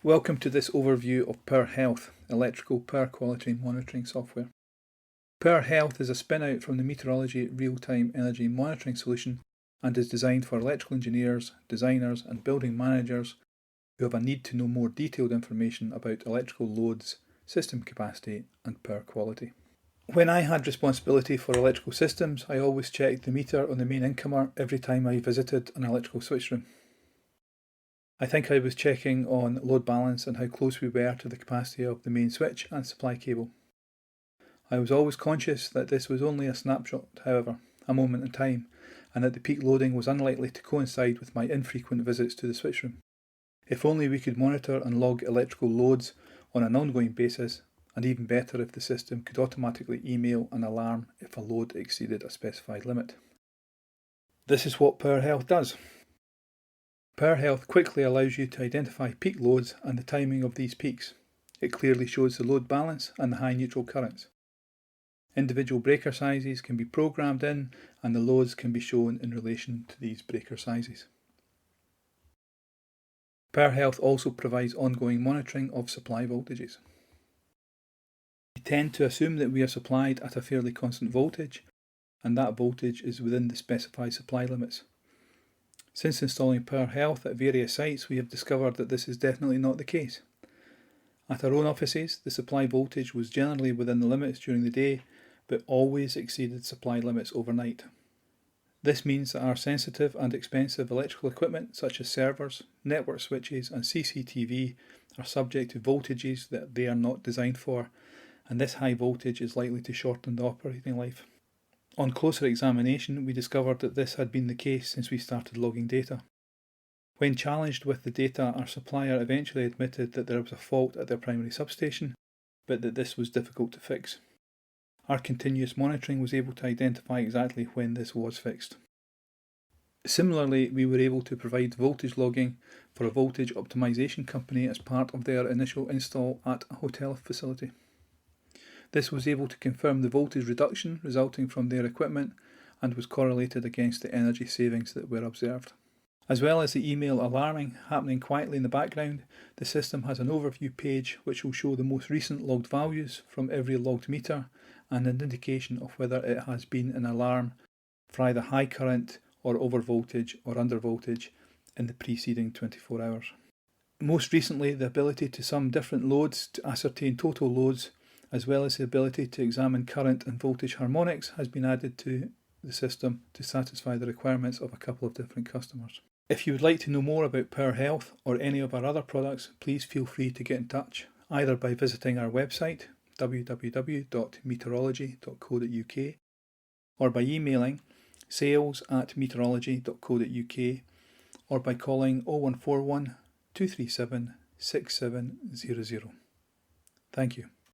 Welcome to this overview of PowerHealth, electrical power quality monitoring software. PowerHealth is a spin-out from the meteorology real-time energy monitoring solution and is designed for electrical engineers, designers and building managers who have a need to know more detailed information about electrical loads, system capacity and power quality. When I had responsibility for electrical systems, I always checked the meter on the main incomer every time I visited an electrical switch room. I think I was checking on load balance and how close we were to the capacity of the main switch and supply cable. I was always conscious that this was only a snapshot, however, a moment in time, and that the peak loading was unlikely to coincide with my infrequent visits to the switch room. If only we could monitor and log electrical loads on an ongoing basis, and even better if the system could automatically email an alarm if a load exceeded a specified limit. This is what PowerHealth does. PowerHealth quickly allows you to identify peak loads and the timing of these peaks. It clearly shows the load balance and the high neutral currents. Individual breaker sizes can be programmed in and the loads can be shown in relation to these breaker sizes. PowerHealth also provides ongoing monitoring of supply voltages. We tend to assume that we are supplied at a fairly constant voltage and that voltage is within the specified supply limits. Since installing PowerHealth at various sites, we have discovered that this is definitely not the case. At our own offices, the supply voltage was generally within the limits during the day, but always exceeded supply limits overnight. This means that our sensitive and expensive electrical equipment, such as servers, network switches and CCTV, are subject to voltages that they are not designed for, and this high voltage is likely to shorten the operating life. On closer examination, we discovered that this had been the case since we started logging data. When challenged with the data, our supplier eventually admitted that there was a fault at their primary substation, but that this was difficult to fix. Our continuous monitoring was able to identify exactly when this was fixed. Similarly, we were able to provide voltage logging for a voltage optimization company as part of their initial install at a hotel facility. This was able to confirm the voltage reduction resulting from their equipment and was correlated against the energy savings that were observed. As well as the email alarming happening quietly in the background, the system has an overview page which will show the most recent logged values from every logged meter and an indication of whether it has been an alarm for either high current or over voltage or under voltage in the preceding 24 hours. Most recently, the ability to sum different loads to ascertain total loads as well as the ability to examine current and voltage harmonics has been added to the system to satisfy the requirements of a couple of different customers. If you would like to know more about PowerHealth or any of our other products, please feel free to get in touch, either by visiting our website www.meteorology.co.uk or by emailing sales@meteorology.co.uk or by calling 0141 237 6700. Thank you.